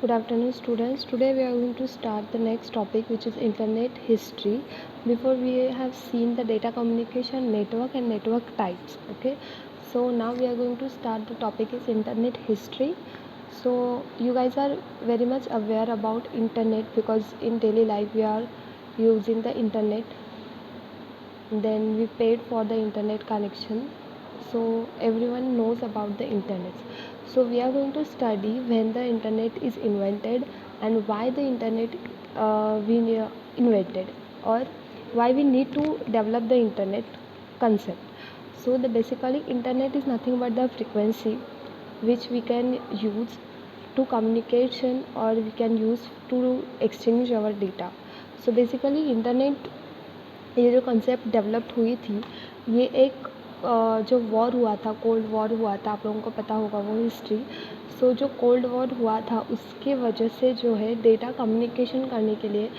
Good afternoon, students. Today we are going to start the next topic, which is internet history. Before we have seen the data communication network and network types. Okay, so now we are going to start the topic is internet history. So you guys are very much aware about internet because in daily life we are using the internet. Then we paid for the internet connection, so everyone knows about the internet. So we are going to study when the internet is invented and why the internet we invented, or why we need to develop the internet concept. So the basically internet is nothing but the frequency which we can use to communication, or we can use to exchange our data. So basically internet, ये जो concept developed हुई थी, ये एक जो war हुआ था, cold war हुआ था, आप लोगों को पता होगा वो हिस्ट्री। सो जो कोल्ड वॉर हुआ था उसके वजह से जो है डेटा कम्युनिकेशन करने के लिए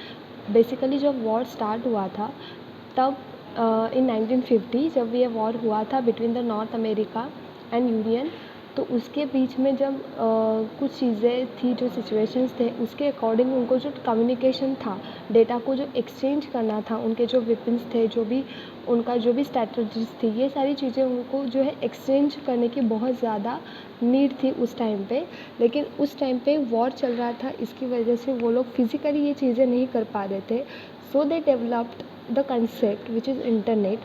बेसिकली जब वॉर स्टार्ट हुआ था तब इन 1950 जब ये वॉर हुआ था between the north America and union, तो उसके बीच में जब कुछ चीज़ें थी, जो सिचुएशंस थे उसके अकॉर्डिंग उनको जो कम्युनिकेशन था, डेटा को जो एक्सचेंज करना था, उनके जो वेपन्स थे, जो भी उनका जो भी स्ट्रैटेजीज थी, ये सारी चीज़ें उनको जो है एक्सचेंज करने की बहुत ज़्यादा नीड थी उस टाइम पे। लेकिन उस टाइम पे वॉर चल रहा था, इसकी वजह से वो लोग फिज़िकली ये चीज़ें नहीं कर पा रहे थे। So they developed the concept which is internet.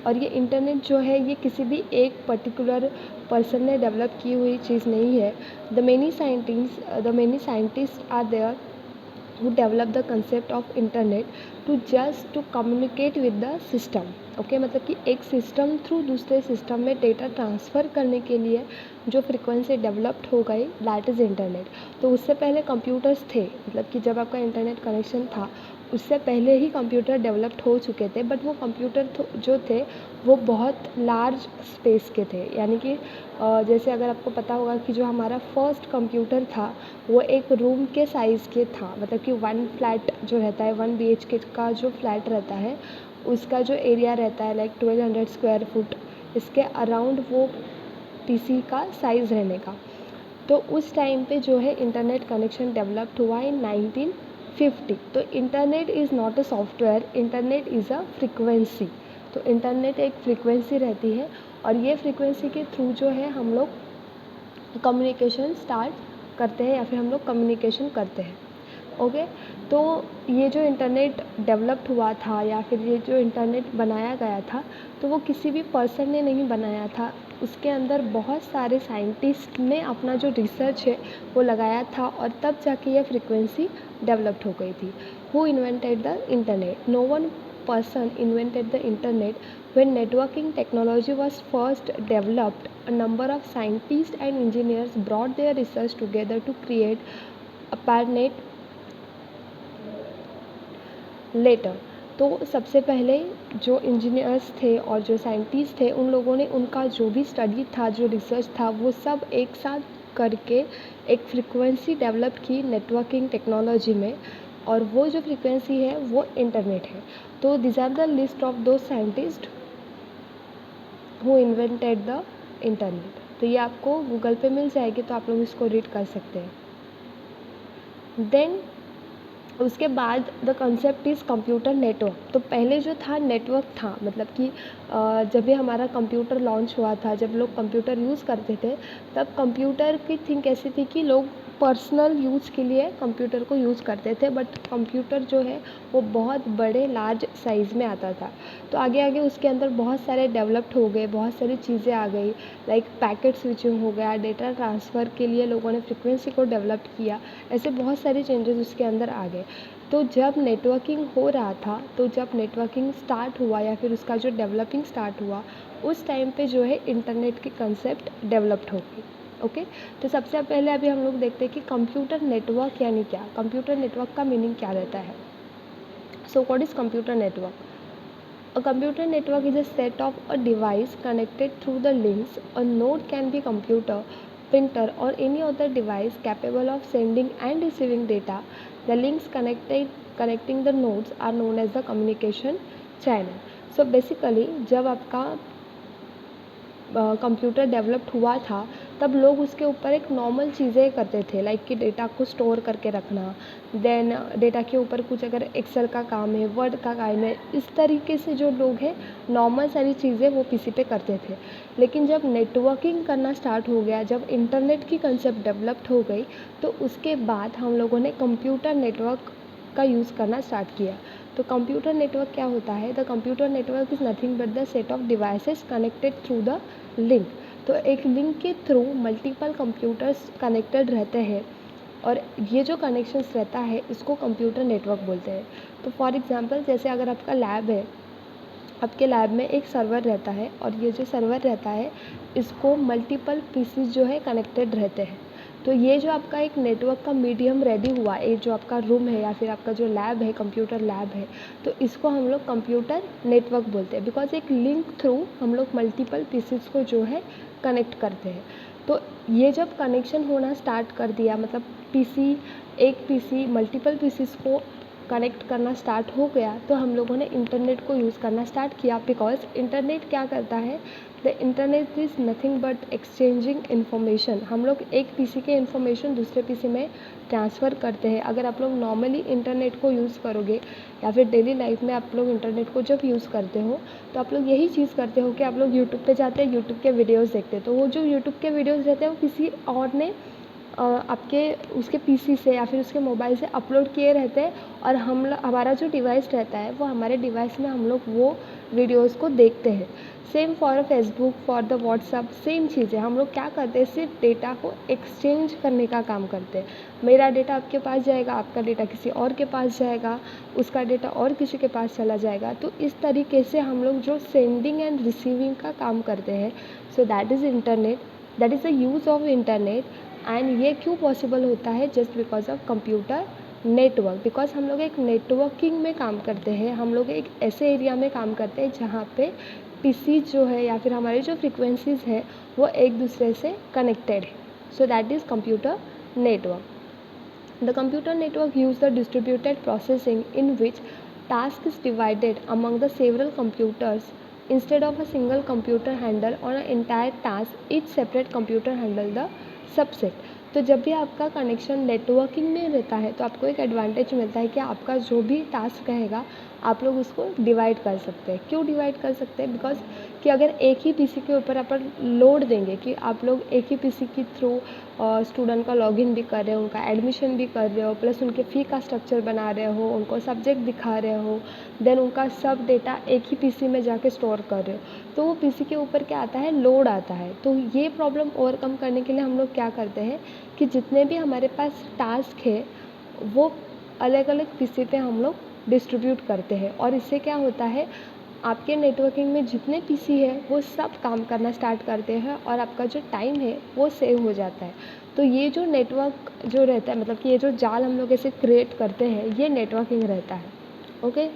और ये इंटरनेट जो है ये किसी भी एक पर्टिकुलर पर्सन ने डेवलप की हुई चीज़ नहीं है। The many scientist are there who develop the concept of internet to just to communicate with the system. Okay, मतलब कि एक सिस्टम थ्रू दूसरे सिस्टम में डेटा ट्रांसफ़र करने के लिए जो फ्रिक्वेंसी डेवलप्ड हो गई, दैट इज़ इंटरनेट। तो उससे पहले कंप्यूटर्स थे, मतलब कि जब आपका इंटरनेट कनेक्शन था उससे पहले ही कंप्यूटर डेवलप्ड हो चुके थे, बट वो कंप्यूटर जो थे वो बहुत लार्ज स्पेस के थे। यानी कि जैसे अगर आपको पता होगा कि जो हमारा फर्स्ट कंप्यूटर था वो एक रूम के साइज़ के था, मतलब कि वन फ्लैट जो रहता है, 1 BHK का जो फ्लैट रहता है उसका जो एरिया रहता है लाइक 1200 स्क्वायर फुट, इसके अराउंड वो पीसी का साइज़ रहने का। तो उस टाइम पे जो है इंटरनेट कनेक्शन डेवलप्ड हुआ इन 1950। तो internet is not a software, internet is a frequency. तो इंटरनेट एक फ्रिक्वेंसी रहती है और ये फ्रिक्वेंसी के थ्रू जो है हम लोग कम्युनिकेशन स्टार्ट करते हैं या फिर हम लोग कम्युनिकेशन करते हैं। ओके, तो ये जो इंटरनेट डेवलप्ड हुआ था या फिर ये जो इंटरनेट बनाया गया था, तो वो किसी भी पर्सन ने नहीं बनाया था। उसके अंदर बहुत सारे साइंटिस्ट ने अपना जो रिसर्च है वो लगाया था और तब जाके ये फ्रिक्वेंसी डेवलप्ड हो गई थी। Who invented the internet? No one person invented the internet. When networking technology was first developed, a number of scientists and engineers brought their research together to create ARPANET later. तो सबसे पहले जो engineers थे और जो scientist थे उन लोगों ने उनका जो भी स्टडी था, जो रिसर्च था, वो सब एक साथ करके एक फ्रिक्वेंसी डेवलप की नेटवर्किंग टेक्नोलॉजी में, और वो जो फ्रिक्वेंसी है वो इंटरनेट है। तो this are the list of दो scientist who invented the internet. तो ये आपको गूगल पे मिल जाएगी, तो आप लोग इसको रीड कर सकते हैं। देन उसके बाद the concept is computer network. तो पहले जो था नेटवर्क था, मतलब कि जब भी हमारा कंप्यूटर लॉन्च हुआ था, जब लोग कंप्यूटर यूज़ करते थे, तब कंप्यूटर की थिंक ऐसी थी कि लोग पर्सनल यूज़ के लिए कंप्यूटर को यूज़ करते थे, बट कंप्यूटर जो है वो बहुत बड़े लार्ज साइज़ में आता था। तो आगे आगे उसके अंदर बहुत सारे डेवलप्ड हो गए, बहुत सारी चीज़ें आ गई, लाइक पैकेट स्विचिंग हो गया, डेटा ट्रांसफ़र के लिए लोगों ने फ्रिक्वेंसी को डेवलप किया, ऐसे बहुत सारे चेंजेस उसके अंदर आ गए। तो जब नेटवर्किंग हो रहा था, तो जब नेटवर्किंग स्टार्ट हुआ या फिर उसका जो डेवलपिंग स्टार्ट हुआ, उस टाइम पे जो है इंटरनेट की कंसेप्ट डेवलप्ड हो गई। ओके, तो सबसे पहले अभी हम लोग देखते हैं कि कंप्यूटर नेटवर्क यानी क्या, कंप्यूटर नेटवर्क का मीनिंग क्या रहता है। So what is computer network? A computer network is a set of a device connected through the links. A node can be computer, printer or any other device capable of sending and receiving data. The links connecting the nodes are known as the communication channel. So basically जब आपका computer developed हुआ था तब लोग उसके ऊपर एक normal चीज़ें करते थे, लाइक कि डेटा को स्टोर करके रखना, देन डेटा के ऊपर कुछ अगर एक्सेल का काम है, वर्ड का काम है, इस तरीके से जो लोग हैं नॉर्मल सारी चीज़ें वो पीसी पे करते थे। लेकिन जब नेटवर्किंग करना स्टार्ट हो गया, जब इंटरनेट की कंसेप्ट डेवलप्ड हो गई, तो उसके बाद हम लोगों ने कंप्यूटर नेटवर्क का यूज़ करना स्टार्ट किया। तो कंप्यूटर नेटवर्क क्या होता है? The computer network is nothing but the set of devices connected through the link. तो एक लिंक के थ्रू मल्टीपल कंप्यूटर्स कनेक्टेड रहते हैं, और ये जो कनेक्शंस रहता है इसको कंप्यूटर नेटवर्क बोलते हैं। तो फॉर एग्जांपल, जैसे अगर आपका लैब है, आपके लैब में एक सर्वर रहता है, और ये जो सर्वर रहता है इसको मल्टीपल पीसीज जो है कनेक्टेड रहते हैं। तो ये जो आपका एक नेटवर्क का मीडियम रेडी हुआ, एक जो आपका रूम है या फिर आपका जो लैब है, कंप्यूटर लैब है, तो इसको हम लोग कंप्यूटर नेटवर्क बोलते हैं, बिकॉज एक लिंक थ्रू हम लोग मल्टीपल पीसीज को जो है कनेक्ट करते हैं। तो ये जब कनेक्शन होना स्टार्ट कर दिया, मतलब एक पीसी मल्टीपल पीसीज को कनेक्ट करना स्टार्ट हो गया, तो हम लोगों ने इंटरनेट को यूज़ करना स्टार्ट किया। बिकॉज इंटरनेट क्या करता है? The internet is nothing but exchanging information. हम लोग एक पीसी के इन्फॉर्मेशन दूसरे पीसी में ट्रांसफ़र करते हैं। अगर आप लोग नॉर्मली इंटरनेट को यूज़ करोगे या फिर डेली लाइफ में आप लोग इंटरनेट को जब यूज़ करते हो, तो आप लोग यही चीज़ करते हो कि आप लोग यूट्यूब पे जाते हैं, यूट्यूब के वीडियोज़ देखते हैं। तो वो जो यूट्यूब के वीडियोज़ रहते हैं वो किसी और ने आपके उसके पीसी से या फिर उसके मोबाइल से अपलोड किए रहते हैं, और हमारा जो डिवाइस रहता है वो हमारे डिवाइस में हम लोग वो वीडियोज़ को देखते हैं। Same for Facebook, for the WhatsApp, same चीज़ है। हम लोग क्या करते हैं? सिर्फ डेटा को एक्सचेंज करने का काम करते हैं। मेरा डेटा आपके पास जाएगा, आपका डेटा किसी और के पास जाएगा, उसका डेटा और किसी के पास चला जाएगा। तो इस तरीके से हम लोग जो सेंडिंग एंड रिसीविंग का काम करते हैं, so that is internet, that is the use of internet. And ये क्यों पॉसिबल होता है? Just because of computer network. Because हम लोग एक नेटवर्किंग में काम करते हैं, हम लोग एक ऐसे एरिया में काम करते हैं जहाँ पे पीसी जो है या फिर हमारी जो फ्रिक्वेंसीज है वो एक दूसरे से कनेक्टेड है। So that is computer network. The computer network use the distributed processing in which task is divided among the several computers instead of a single computer handle on an entire task. Each separate computer handle the subset. तो जब भी आपका connection networking में रहता है तो आपको एक एडवांटेज मिलता है कि आपका जो भी टास्क रहेगा आप लोग उसको डिवाइड कर सकते हैं। क्यों डिवाइड कर सकते हैं? बिकॉज कि अगर एक ही पीसी के ऊपर अपन लोड देंगे कि आप लोग एक ही पीसी के थ्रू स्टूडेंट का लॉगिन भी कर रहे हो, उनका एडमिशन भी कर रहे हो, प्लस उनके फ़ी का स्ट्रक्चर बना रहे हो, उनको सब्जेक्ट दिखा रहे हो, देन उनका सब डेटा एक ही पीसी में जाके स्टोर कर रहे हो, तो वो पीसी के ऊपर क्या आता है? लोड आता है। तो ये प्रॉब्लम ओवरकम करने के लिए हम लोग क्या करते हैं कि जितने भी हमारे पास टास्क है वो अलग अलग पीसी पे हम लोग डिस्ट्रीब्यूट करते हैं, और इससे क्या होता है? आपके नेटवर्किंग में जितने पीसी है वो सब काम करना स्टार्ट करते हैं, और आपका जो टाइम है वो सेव हो जाता है। तो ये जो नेटवर्क जो रहता है, मतलब कि ये जो जाल हम लोग ऐसे क्रिएट करते हैं, ये नेटवर्किंग रहता है। ओके।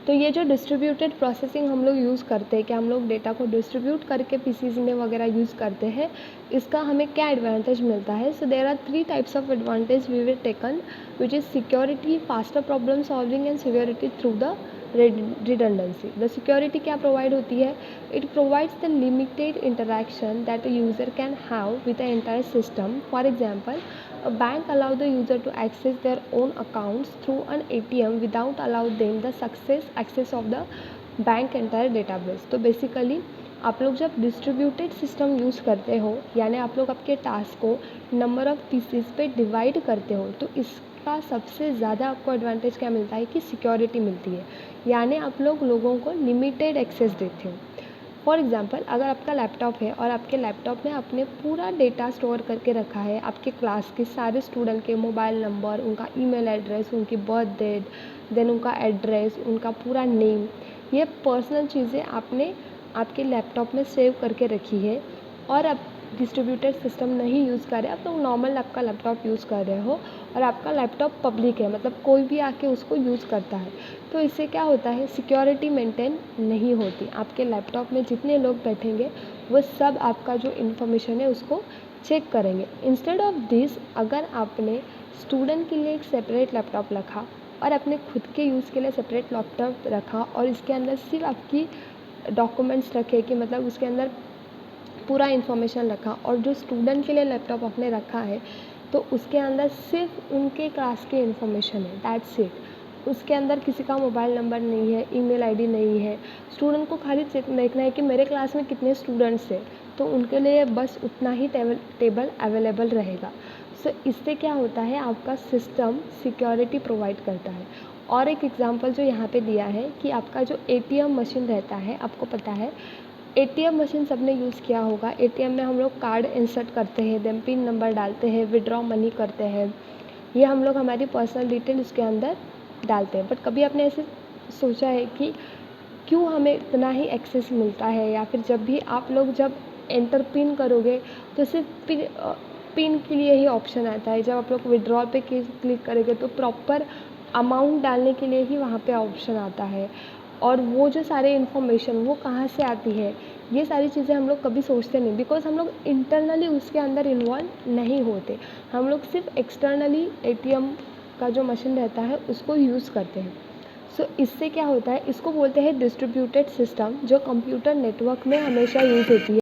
तो ये जो डिस्ट्रीब्यूटेड प्रोसेसिंग हम लोग यूज़ करते हैं कि हम लोग डेटा को डिस्ट्रीब्यूट करके पीसीज में वगैरह यूज़ करते हैं, इसका हमें क्या एडवांटेज मिलता है? So there are 3 types of advantage we will taken, which is security, faster problem solving and security through the redundancy. The security क्या प्रोवाइड होती है? It provides the limited interaction that a user can have with the entire system. For example, a bank allow the user to access their own accounts through an ATM without allow them the access of the bank entire database. तो basically आप लोग जब distributed system use करते हो, यानी आप लोग आपके टास्क को नंबर ऑफ़ पीसीज पे डिवाइड करते हो, तो इसका सबसे ज़्यादा आपको एडवांटेज क्या मिलता है? कि सिक्योरिटी मिलती है, यानी आप लोगों को लिमिटेड एक्सेस देते हो। फॉर एग्ज़ाम्पल, अगर आपका लैपटॉप है और आपके लैपटॉप में आपने पूरा डेटा स्टोर करके रखा है, आपके क्लास के सारे स्टूडेंट के मोबाइल नंबर, उनका ईमेल एड्रेस, उनकी बर्थ डेट, देन उनका एड्रेस, उनका पूरा नेम, ये पर्सनल चीज़ें आपने आपके लैपटॉप में सेव करके रखी है, और आप डिस्ट्रीब्यूटेड सिस्टम नहीं यूज़ कर रहे, आप लोग नॉर्मल आपका लैपटॉप यूज़ कर रहे हो, और आपका लैपटॉप पब्लिक है, मतलब कोई भी आके उसको यूज़ करता है। तो इससे क्या होता है? सिक्योरिटी मेंटेन नहीं होती। आपके लैपटॉप में जितने लोग बैठेंगे वो सब आपका जो इन्फॉर्मेशन है उसको चेक करेंगे। इंस्टेड ऑफ दिस, अगर आपने स्टूडेंट के लिए एक सेपरेट लैपटॉप रखा, और अपने खुद के यूज़ के लिए सेपरेट लैपटॉप रखा और इसके अंदर सिर्फ आपकी डॉक्यूमेंट्स रखे कि मतलब उसके अंदर पूरा इन्फॉर्मेशन रखा, और जो स्टूडेंट के लिए लैपटॉप आपने रखा है तो उसके अंदर सिर्फ उनके क्लास की इन्फॉर्मेशन है, दैट्स इट। उसके अंदर किसी का मोबाइल नंबर नहीं है, ईमेल आईडी नहीं है। स्टूडेंट को खाली देखना है कि मेरे क्लास में कितने स्टूडेंट्स हैं, तो उनके लिए बस उतना ही टेबल अवेलेबल रहेगा। सो इससे क्या होता है, आपका सिस्टम सिक्योरिटी प्रोवाइड करता है। और एक एग्जांपल जो यहाँ पे दिया है कि आपका जो एटीएम मशीन रहता है, आपको पता है एटीएम मशीन सबने यूज़ किया होगा। एटीएम में हम लोग कार्ड इंसर्ट करते हैं, देन पिन नंबर डालते हैं, विड्रॉ मनी करते हैं, ये हम लोग हमारी पर्सनल डिटेल उसके अंदर डालते हैं। बट कभी आपने ऐसे सोचा है कि क्यों हमें इतना ही एक्सेस मिलता है, या फिर जब भी आप लोग जब एंटर पिन करोगे तो सिर्फ पिन के लिए ही ऑप्शन आता है, जब आप लोग विड्रॉ पे क्लिक करेंगे तो प्रॉपर अमाउंट डालने के लिए ही वहाँ पे ऑप्शन आता है। और वो जो सारे इन्फॉर्मेशन वो कहाँ से आती है, ये सारी चीज़ें हम लोग कभी सोचते नहीं, बिकॉज हम लोग इंटरनली उसके अंदर इन्वॉल्व नहीं होते। हम लोग सिर्फ एक्सटर्नली एटीएम का जो मशीन रहता है उसको यूज़ करते हैं। सो इससे क्या होता है, इसको बोलते हैं डिस्ट्रीब्यूटेड सिस्टम, जो कंप्यूटर नेटवर्क में हमेशा यूज़ होती है।